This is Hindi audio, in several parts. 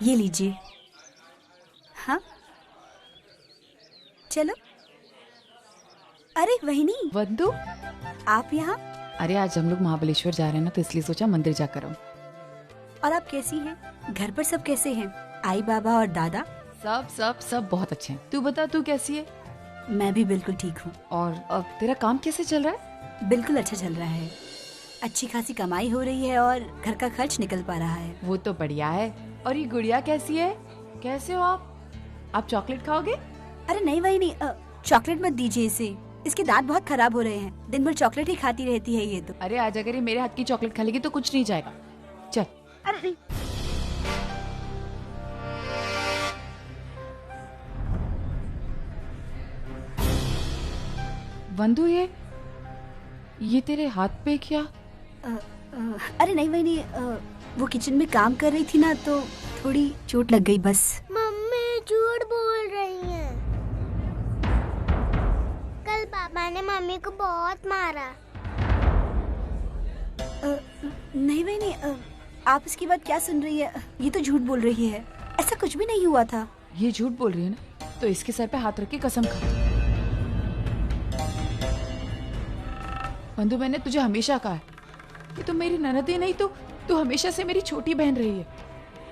ये लीजिए। हाँ चलो। अरे वही नहीं। वंदु, आप यहाँ? अरे आज हम लोग महाबलेश्वर जा रहे हैं ना, तो इसलिए सोचा मंदिर जाकर आऊं। और आप कैसी हैं? घर पर सब कैसे हैं? आई बाबा और दादा? सब सब सब बहुत अच्छे हैं। तू बता, तू कैसी है? मैं भी बिल्कुल ठीक हूँ। और अब तेरा काम कैसे चल रहा है? बिल्कुल अच्छा चल रहा है। अच्छी खासी कमाई हो रही है और घर का खर्च निकल पा रहा है। वो तो बढ़िया है। और ये गुड़िया कैसी है? कैसे हो आप? आप चॉकलेट खाओगे? अरे नहीं वही नहीं, चॉकलेट मत दीजिए इसे। इसके दांत बहुत खराब हो रहे हैं, दिन भर चॉकलेट ही खाती रहती है ये तो। अरे आज अगर ये मेरे हाथ की चॉकलेट खा लेगी तो कुछ नहीं जाएगा। चल। अरे नहीं। वंदु, ये तेरे हाथ पे क्या? अरे नहीं वही नहीं, वो किचन में काम कर रही थी ना, तो थोड़ी चोट लग गई बस। मम्मी झूठ बोल रही हैं। कल पापा ने मम्मी को बहुत मारा। नहीं वही नहीं, आप इसकी बात क्या सुन रही है? ये तो झूठ बोल रही है, ऐसा कुछ भी नहीं हुआ था। ये झूठ बोल रही है ना, तो इसके सर पे हाथ रख के कसम खा। बंधु, मैंने तुझे हमेशा कहा है, ये तो मेरी ननद ही नहीं तो तू हमेशा से मेरी छोटी बहन रही है।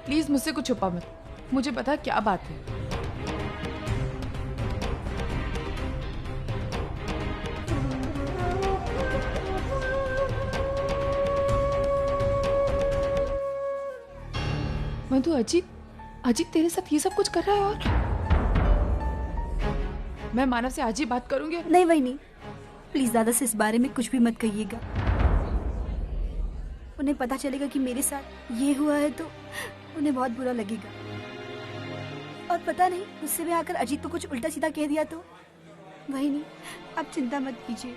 प्लीज मुझसे कुछ छुपा मत, मुझे पता क्या बात है। बंधु, अजीत अजीत तेरे साथ ये सब कुछ कर रहा है। और मैं मानव से आज ही बात करूंगी। नहीं वही नहीं, प्लीज दादा से इस बारे में कुछ भी मत कहिएगा। उन्हें पता चलेगा कि मेरे साथ ये हुआ है तो उन्हें बहुत बुरा लगेगा। और पता नहीं, उससे भी आकर अजीत को कुछ उल्टा सीधा कह दिया तो। वही नहीं, आप चिंता मत कीजिए,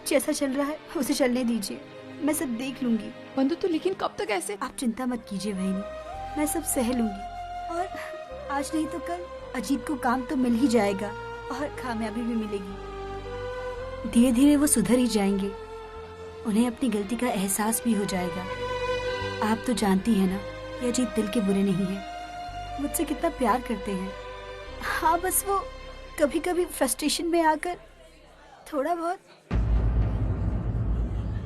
जैसा चल रहा है उसे चलने दीजिए, मैं सब देख लूंगी। बंधु, तो लेकिन कब तक ऐसे? आप चिंता मत कीजिए वही नहीं, मैं सब सह लूंगी। और आज नहीं तो कल अजीत को काम तो मिल ही जाएगा और कामयाबी भी मिलेगी। धीरे धीरे वो सुधर ही जाएंगे, उन्हें अपनी गलती का एहसास भी हो जाएगा। आप तो जानती हैं ना, ये अजीत दिल के बुरे नहीं हैं, मुझसे कितना प्यार करते हैं। हाँ बस वो कभी कभी फ्रस्ट्रेशन में आकर थोड़ा बहुत।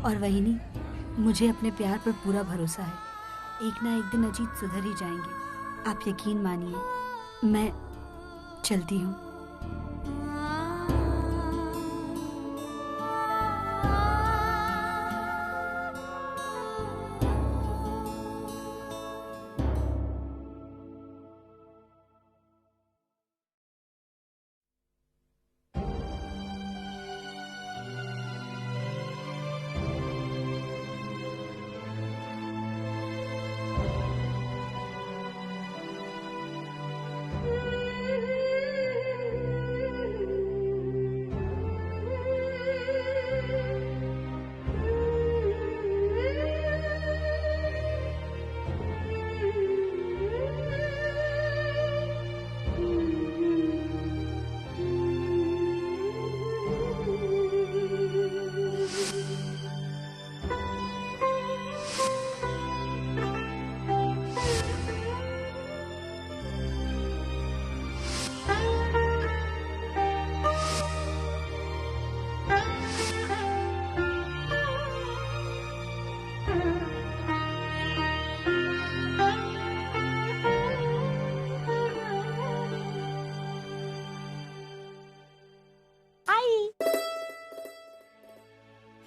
और वही नहीं, मुझे अपने प्यार पर पूरा भरोसा है, एक ना एक दिन अजीत सुधर ही जाएंगे, आप यकीन मानिए। मैं चलती हूँ।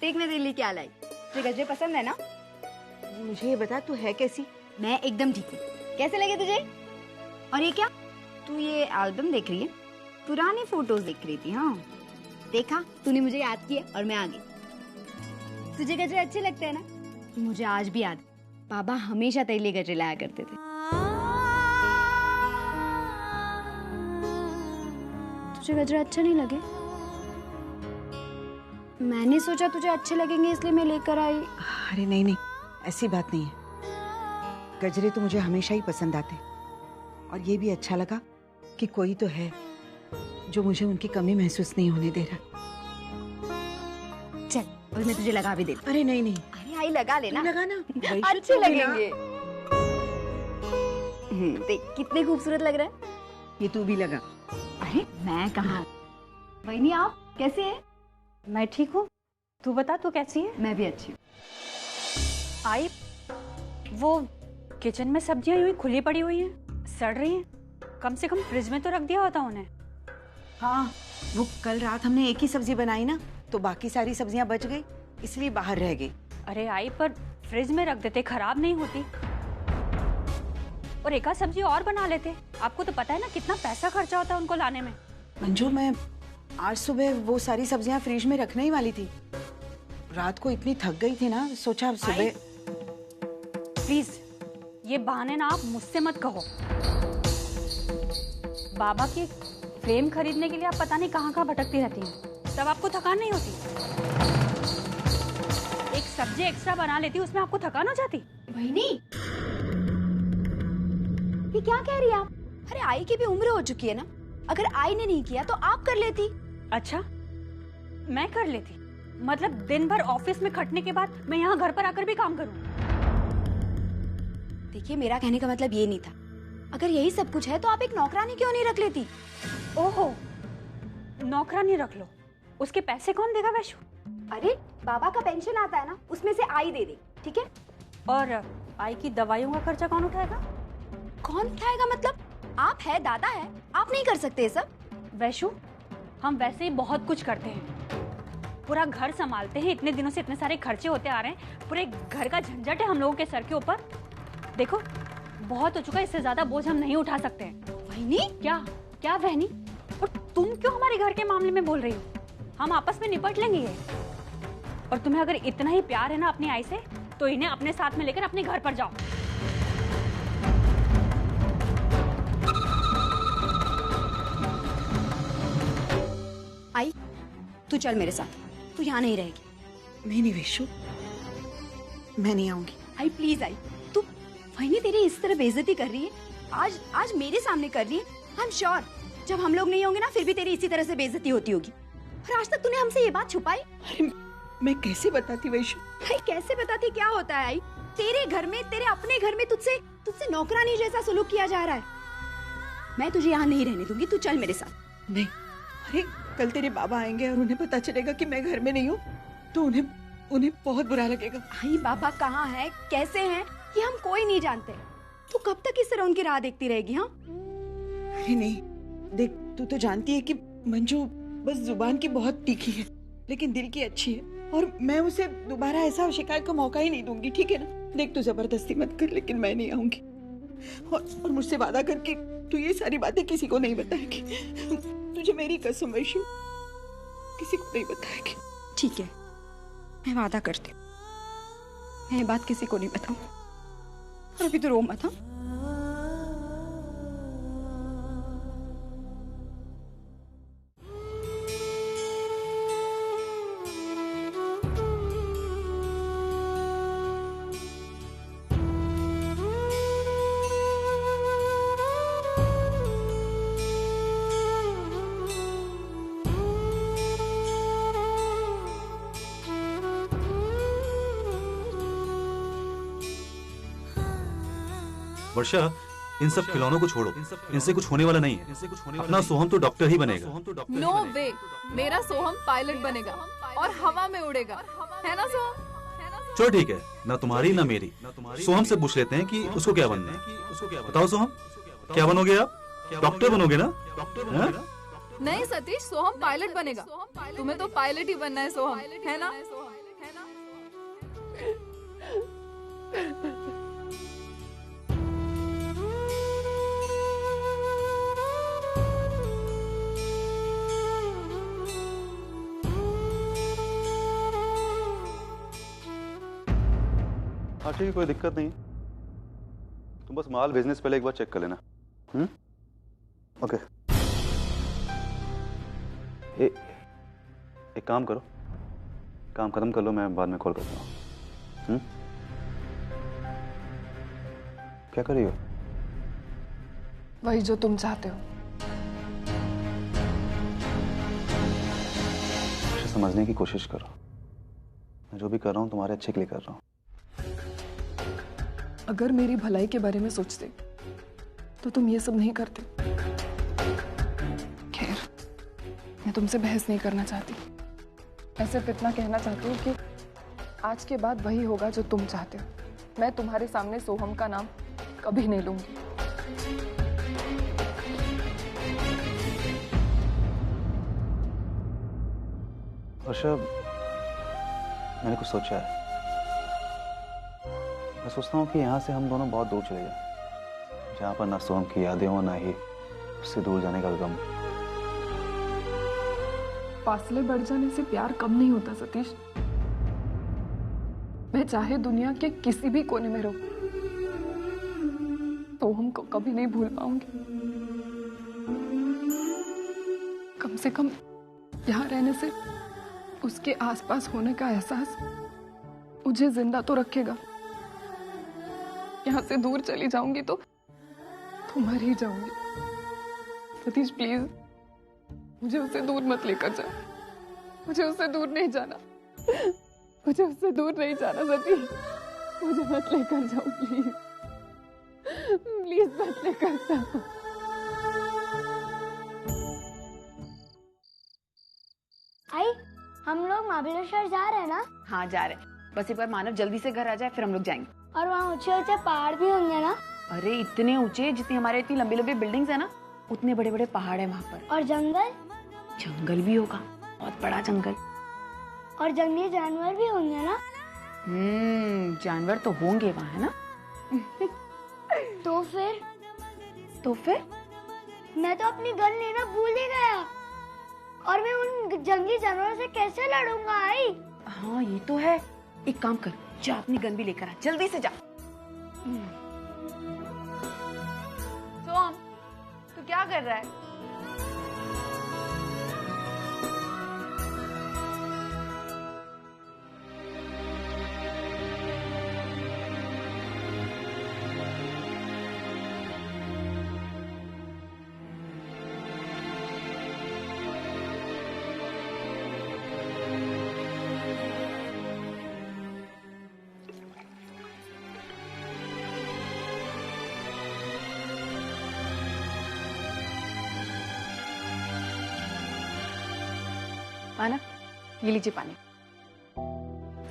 देखने दिल्ली क्या लाई। तुझे गजरे पसंद है ना? मुझे ये बता, तू है कैसी? मैं एकदम ठीक हूँ। कैसे लगे तुझे? और ये क्या, तू ये एल्बम देख रही है? पुरानी फोटोज देख रही थी? हाँ देखा, तूने मुझे याद किया और मैं आ गई। तुझे गजरे अच्छे लगते हैं ना? मुझे आज भी याद, बाबा हमेशा तेरे लिए गजरे लाया करते थे। तुझे गजरे अच्छे नहीं लगे? मैंने सोचा तुझे अच्छे लगेंगे इसलिए मैं लेकर आई। अरे नहीं नहीं, ऐसी बात नहीं है। गजरे तो मुझे हमेशा ही पसंद आते, और ये भी अच्छा लगा कि कोई तो है जो मुझे उनकी कमी महसूस नहीं होने दे रहा। चल, और मैं तुझे लगा भी दे। अरे नहीं नहीं, अरे आई लगा लेना, लगा ना, अच्छे लगेंगे। देख कितने खूबसूरत लग रहा है। ये तू भी लगा। अरे मैं कहाँ। वहीनी आप कैसे हैं? मैं ठीक हूँ, तू बता तू कैसी है? मैं भी अच्छी हूँ। आई, वो किचन में सब्जियां यूं ही खुली पड़ी हुई हैं, सड़ रही हैं। कम से कम फ्रिज में तो रख दिया होता उन्हें। हाँ, वो कल रात हमने एक ही सब्जी बनाई ना, तो बाकी सारी सब्जियां बच गई, इसलिए बाहर रह गई। अरे आई, पर फ्रिज में रख देते, खराब नहीं होती। और एक आध सब्जी और बना लेते। आपको तो पता है ना कितना पैसा खर्चा होता है उनको लाने में। मंजू, मैं आज सुबह वो सारी सब्जियां फ्रिज में रखने ही वाली थी। रात को इतनी थक गई थी ना, सोचा सुबह। प्लीज ये बहाने ना आप मुझसे मत कहो। बाबा की फ्रेम खरीदने के लिए आप पता नहीं कहाँ भटकती रहती हैं, तब आपको थकान नहीं होती। एक सब्जी एक्स्ट्रा बना लेती, उसमें आपको थकान हो जाती। वहीनी, ये क्या कह रही है आप? अरे आई की भी उम्र हो चुकी है ना, अगर आई ने नहीं किया तो आप कर लेती। अच्छा, मैं कर लेती? मतलब दिन भर ऑफिस में खटने के बाद मैं यहाँ घर पर आकर भी काम करूँ? देखिए, मेरा कहने का मतलब ये नहीं था। अगर यही सब कुछ है तो आप एक नौकरानी क्यों नहीं रख लेती? ओहो, नौकरानी रख लो, उसके पैसे कौन देगा वैशु? अरे बाबा का पेंशन आता है ना, उसमें से आई दे दे, ठीक है? और आई की दवाइयों का खर्चा कौन उठाएगा? कौन उठाएगा मतलब? आप है, दादा है, आप नहीं कर सकते ये सब? वैशु, हम वैसे ही बहुत कुछ करते हैं, पूरा घर संभालते हैं, इतने दिनों से इतने सारे खर्चे होते आ रहे हैं, पूरे घर का झंझट है हम लोगों के सर के ऊपर। देखो बहुत हो चुका है, इससे ज्यादा बोझ हम नहीं उठा सकते हैं। वहीनी, क्या वहनी? और तुम क्यों हमारे घर के मामले में बोल रही हो? हम आपस में निपट लेंगे ये। और तुम्हें अगर इतना ही प्यार है ना अपनी आई से, तो इन्हें अपने साथ में लेकर अपने घर पर जाओ। आई, तू चल मेरे साथ, तू यहाँ नहीं रहेगी। नहीं विशु, मैं नहीं आऊंगी। आई प्लीज आई, तू वहीनी तेरी इस तरह बेइज्जती कर रही है, आज मेरे सामने कर रही है। आई एम श्योर जब हम लोग नहीं होंगे ना, फिर भी तेरी इसी तरह से बेइज्जती होती होगी। और आज तक तूने हमसे ये बात छुपाई। अरे मैं कैसे बताती वैशु? आई कैसे बताती? क्या होता है आई? तेरे घर में, तेरे अपने घर में तुझसे नौकरानी जैसा सलूक किया जा रहा है। मैं तुझे यहाँ नहीं रहने दूंगी, तू चल मेरे साथ। नहीं, अरे कल तेरे बाबा आएंगे और उन्हें पता चलेगा कि मैं घर में नहीं हूँ, तो उन्हें बहुत बुरा लगेगा। आई बाबा कहाँ है, कैसे हैं, ये हम कोई नहीं जानते। तू कब तक इस तरह उनकी राह देखती रहेगी? हाँ अरे नहीं, देख तू तो जानती है कि मंजू बस जुबान की बहुत तीखी है, लेकिन दिल की अच्छी है, और मैं उसे दोबारा ऐसा शिकायत का मौका ही नहीं दूंगी, ठीक है ना? देख तू जबरदस्ती मत कर, लेकिन मैं नहीं आऊंगी। और मुझसे वादा करके तू ये सारी बातें किसी को नहीं बताएगी। तुझे मेरी कसम वैशु, किसी को नहीं बताएगी। ठीक है, मैं वादा करती हूँ, मैं ये बात किसी को नहीं बताऊंगी। और अभी तो रो मत। हाँ वर्षा, इन सब खिलौनों को छोड़ो, इनसे कुछ होने वाला नहीं है। अपना सोहम तो डॉक्टर ही बनेगा। नो वे, मेरा सोहम पायलट बनेगा और हवा में उड़ेगा, है ना सोहम? चलो ठीक है, ना तुम्हारी ना मेरी। सोहम से पूछ लेते हैं कि उसको क्या बनना है। बताओ सोहम, क्या बनोगे आप? डॉक्टर बनोगे ना? नहीं सतीश, सोहम पायलट बनेगा। तुम्हें तो पायलट ही बनना है सोहम, है ना? हाँ ठीक है, कोई दिक्कत नहीं। तुम बस माल भेजने से पहले एक बार चेक कर लेना। ओके। एक काम करो, काम खत्म कर लो, मैं बाद में कॉल करता हूँ। क्या कर रही हो? वही जो तुम चाहते हो। समझने की कोशिश करो, मैं जो भी कर रहा हूँ तुम्हारे अच्छे के लिए कर रहा हूँ। अगर मेरी भलाई के बारे में सोचते तो तुम ये सब नहीं करते। खैर, मैं तुमसे बहस नहीं करना चाहती। मैं सिर्फ इतना कहना चाहती हूँ कि आज के बाद वही होगा जो तुम चाहते हो। मैं तुम्हारे सामने सोहम का नाम कभी नहीं लूंगी। वर्षा, मैंने कुछ सोचा है। मैं सोचता हूँ कि यहाँ से हम दोनों बहुत दूर चले जाएं, जहाँ पर ना सोहम की यादें हो, ना ही उससे दूर जाने का गम। फासले बढ़ जाने से प्यार कम नहीं होता सतीश। मैं चाहे दुनिया के किसी भी कोने में रहूं, तो हमको कभी नहीं भूल पाऊंगी। कम से कम यहाँ रहने से उसके आसपास होने का एहसास मुझे जिंदा तो रखेगा। यहाँ से दूर चली जाऊंगी तो मर ही जाऊंगी। सतीश प्लीज, मुझे उससे दूर मत लेकर जा। मुझे उससे दूर नहीं जाना। मुझे उससे दूर नहीं जाना सतीश। मुझे मत लेकर जाओ प्लीज। प्लीज मत लेकर जाओ। आई, हम लोग महाबलेश्वर जा रहे हैं ना? हाँ जा रहे हैं। बस एक बार मानव जल्दी से घर आ जाए, फिर हम लोग जाएंगे। और वहाँ ऊंचे ऊंचे पहाड़ भी होंगे ना? अरे इतने ऊंचे, जितनी हमारे इतनी लंबी लंबी बिल्डिंग्स है ना, उतने बड़े बड़े पहाड़ है वहाँ पर। और जंगल? जंगल भी होगा, बहुत बड़ा जंगल। और जंगली जानवर भी होंगे ना? जानवर तो होंगे वहाँ, है ना? तो फिर मैं तो अपनी गन लेना भूल ही गया। और मैं उन जंगली जानवरों से कैसे लड़ूंगा? आई हाँ ये तो है। एक काम कर, जा अपनी गन भी लेकर आ, जल्दी से जा। सोम, तू क्या कर रहा है? मानव, ये लीजिए पानी।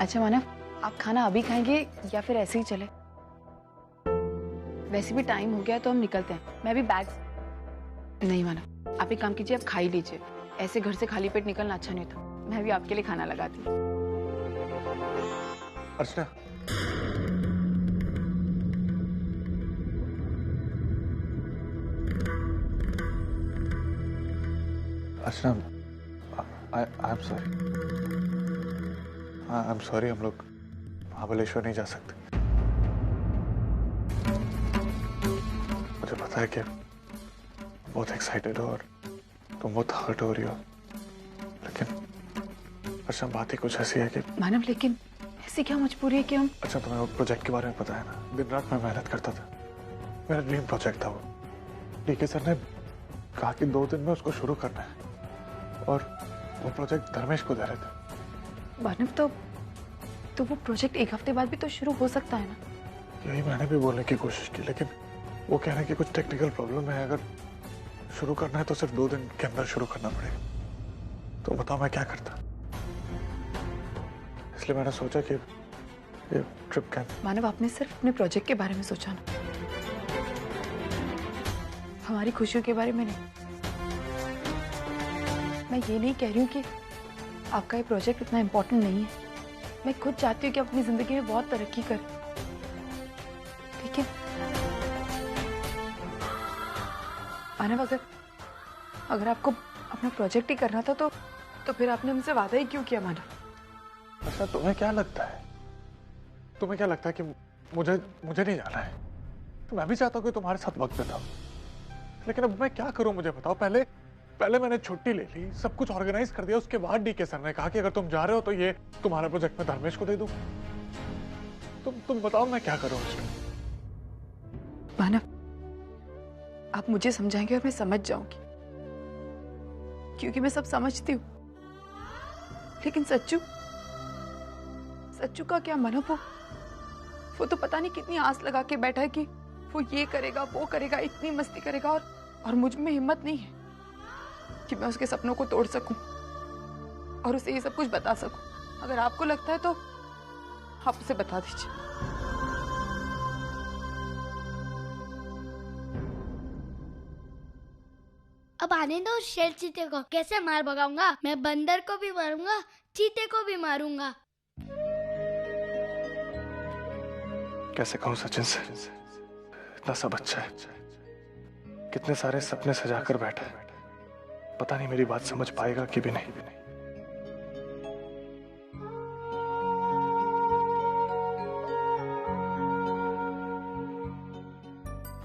अच्छा मानव, आप खाना अभी खाएंगे या फिर ऐसे ही चले? वैसे भी टाइम हो गया तो हम निकलते हैं। मैं भी बैग नहीं मानव, आप एक काम कीजिए, आप खा ही लीजिए। ऐसे घर से खाली पेट निकलना अच्छा नहीं होता। मैं भी आपके लिए खाना लगाती हूँ। अर्चना, अर्चना, I'm sorry. I'm sorry, हम लोग महाबलेश्वर नहीं जा सकते। मुझे पता है कि बहुत एक्साइटेड हो और तुम बहुत हर्ट हो रही हो, लेकिन अच्छा बात ही कुछ ऐसी है कि मानव, लेकिन ऐसी क्या मजबूरी है कि हम... अच्छा तुम्हें वो प्रोजेक्ट के बारे में पता है ना? दिन रात मैं मेहनत करता था। मेरा ड्रीम प्रोजेक्ट था वो। डीके सर ने कहा कि 2 दिन में उसको शुरू करना है और वो प्रोजेक्ट धर्मेश को दे रहे थे। मानव, तो वो प्रोजेक्ट 1 हफ्ते बाद भी तो शुरू हो सकता है ना? यही मैंने भी बोलने की कोशिश की, लेकिन वो कह रहे हैं कि कुछ टेक्निकल प्रॉब्लम है। अगर शुरू करना है तो सिर्फ 2 दिन के अंदर शुरू करना पड़ेगा। तो बताओ मैं क्या करता? इसलिए मैंने सोचा कि ये ट्रिप कैंसिल। मानव, आपने सिर्फ अपने प्रोजेक्ट के बारे में सोचा ना, हमारी खुशियों के बारे में नहीं। मैं ये नहीं कह रही हूँ कि आपका ये प्रोजेक्ट इतना इम्पोर्टेंट नहीं है। मैं खुद चाहती हूँ कि अपनी जिंदगी में बहुत तरक्की करें, ठीक है? मानव, अगर आपको अपना प्रोजेक्ट ही करना था तो फिर आपने हमसे वादा ही क्यों किया मानव? अच्छा तुम्हें क्या लगता है? तुम्हें क्या लगता है कि मुझे नहीं जाना है? तो मैं भी चाहता हूँ कि तुम्हारे साथ वक्त बिताऊं, लेकिन अब मैं क्या करूं मुझे बताओ। पहले मैंने छुट्टी ले ली, सब कुछ ऑर्गेनाइज कर दिया। उसके बाद डीके सर ने कहा कि अगर तुम जा रहे हो तो ये तुम्हारा प्रोजेक्ट मैं धर्मेश को दे दूं। तुम बताओ मैं क्या करूं इसमें? मानव, आप मुझे समझाएंगे और मैं समझ जाऊंगी, क्योंकि मैं सब समझती हूँ। लेकिन सच्चू का क्या मानव? वो तो पता नहीं कितनी आस लगा के बैठा है कि वो ये करेगा वो करेगा, इतनी मस्ती करेगा और मुझ में हिम्मत नहीं है कि मैं उसके सपनों को तोड़ सकूं और उसे ये सब कुछ बता सकूं। अगर आपको लगता है तो आप उसे बता दीजिए। अब आने दो शेर चीते को, कैसे मार भगाऊंगा? मैं बंदर को भी मारूंगा, चीते को भी मारूंगा। कैसे कहूँ सचिन से, इतना सब अच्छा है, कितने सारे सपने सजा कर बैठा है, पता नहीं मेरी बात समझ पाएगा कि भी नहीं।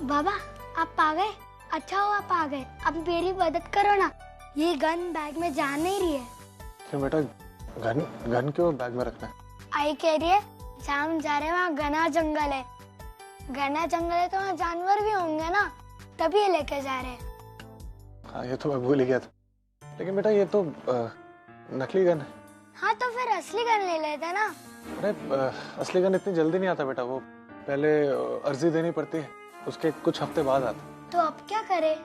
बाबा आप आ गए, अच्छा हो आप आ गए। अब मेरी मदद करो ना, ये गन बैग में जा नहीं रही है। क्यों बेटा, गन क्यों बैग में रखना है? आई कह रही है शाम जा रहे हैं, वहाँ घना जंगल है। घना जंगल है तो वहाँ जानवर भी होंगे ना, तभी ये लेके जा रहे हैं। हाँ ये तो मैं भूल ही गया था, लेकिन बेटा ये तो नकली गन है। हाँ तो फिर असली गन ले लेते ना। अरे असली गन इतनी जल्दी नहीं आता बेटा, वो पहले अर्जी देनी पड़ती है, उसके कुछ हफ्ते बाद आता। तो अब क्या करे?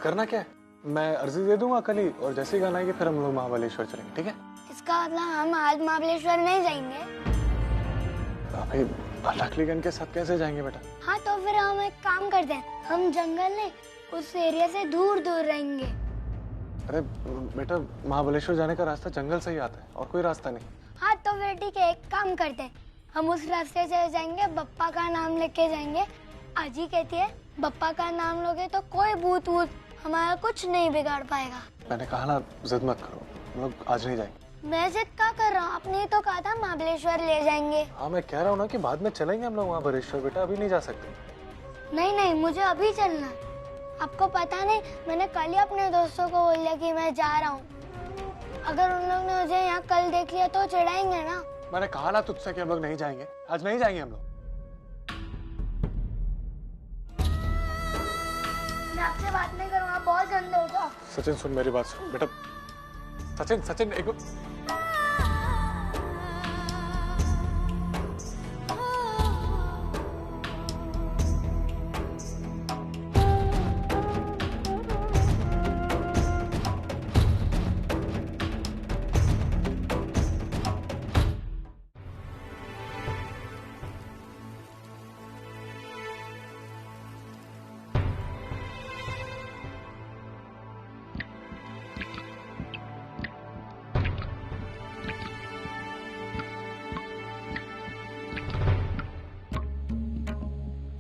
करना क्या है, मैं अर्जी दे दूंगा कल ही, और जैसे ही गन आएगी फिर हम लोग महाबलेश्वर चलेंगे, ठीक है? इसका मतलब हम आज महाबलेश्वर नहीं जाएंगे? अभी नकली गन के साथ कैसे जाएंगे बेटा? हाँ तो फिर हम एक काम करते हैं, हम जंगल में उस एरिया से दूर दूर रहेंगे। अरे बेटा महाबलेश्वर जाने का रास्ता जंगल से ही आता है, और कोई रास्ता नहीं। हाँ तो फिर ठीक है, एक काम करते हैं, हम उस रास्ते से जाएंगे, बप्पा का नाम लेके जाएंगे। अजी कहती है बप्पा का नाम लोगे तो कोई भूत वूत हमारा कुछ नहीं बिगाड़ पाएगा। मैंने कहा ना जिद मत करो, हम लोग आज नहीं जाएंगे। मैं जिद क्या कर रहा हूँ, आपने तो कहा था महाबलेश्वर ले जाएंगे। हाँ मैं कह रहा हूँ ना कि बाद में चलेंगे हम लोग महाबलेश्वर, बेटा अभी नहीं जा सकते। नहीं नहीं, मुझे अभी चलना। आपको पता नहीं, मैंने कल ही अपने दोस्तों को बोल दिया कि मैं जा रहा हूँ। अगर उन लोग ने मुझे यहाँ कल देख लिया तो चिढ़ाएंगे ना। मैंने कहा ना तुझसे कि हम लोग नहीं जाएंगे, आज नहीं जाएंगे हम लोग। मैं आपसे बात नहीं करूँगा, बहुत गंदे हो जाओ। सचिन सुन मेरी बात सुन बेटा, सचिन एक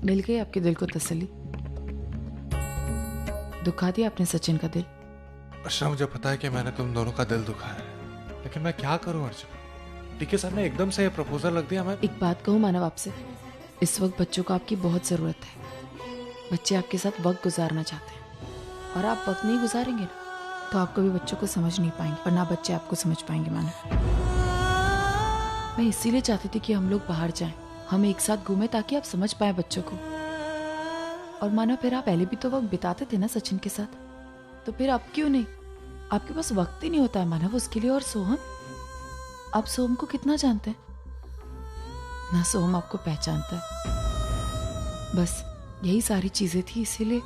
मिल गई आपके दिल को तसल्ली? दुखा दिया आपने सचिन का दिल? अर्चना मुझे पता है कि मैंने तुम दोनों का दिल दुखाया है, लेकिन मैं क्या करूं अर्चना, टीके साहब ने एकदम से प्रपोजल रख दिया। मैं एक बात कहूँ मानव आपसे, इस वक्त बच्चों को आपकी बहुत जरूरत है। बच्चे आपके साथ वक्त गुजारना चाहते हैं, और आप वक्त नहीं गुजारेंगे ना तो आप कभी बच्चों को समझ नहीं पाएंगे, और ना बच्चे आपको समझ पाएंगे। मानव मैं इसीलिए चाहती थी कि हम लोग बाहर जाएं, हम एक साथ घूमें, ताकि आप समझ पाए बच्चों को। और मानो फिर आप पहले भी तो वक्त बिताते थे ना सचिन के साथ, तो फिर अब क्यों नहीं? आपके पास वक्त ही नहीं होता है मानव उसके लिए। और सोहम, आप सोहम को कितना जानते हैं? ना सोहम आपको पहचानता है। बस यही सारी चीजें थी, इसीलिए।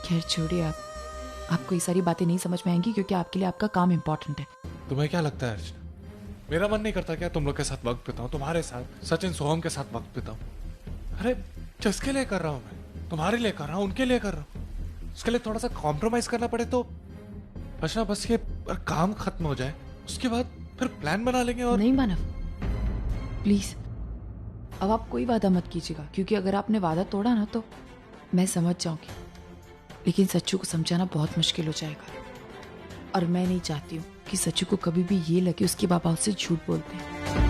खैर छोड़िए, आपको ये सारी बातें नहीं समझ में आएंगी, क्योंकि आपके लिए आपका काम इम्पोर्टेंट है। तुम्हें क्या लगता है अर्चना, मेरा मन नहीं करता क्या तुम लोग के साथ वक्त बिताऊं, तुम्हारे साथ, सचिन सोहम के साथ वक्त बिताऊं? अरे किसके लिए कर रहा हूं मैं? तुम्हारे लिए कर रहा हूं, उनके लिए कर रहा हूं। उसके लिए थोड़ा सा कॉम्प्रोमाइज करना पड़े तो अर्चना बस ये काम खत्म हो जाए, उसके बाद फिर प्लान बना लेंगे। और नहीं मानव, प्लीज अब आप कोई वादा मत कीजिएगा, क्योंकि अगर आपने वादा तोड़ा ना तो मैं समझ जाऊंगी, लेकिन सच्चू को समझाना बहुत मुश्किल हो जाएगा। और मैं नहीं चाहती हूँ कि सच्चू को कभी भी ये लगे उसके पापा उससे झूठ बोलते हैं।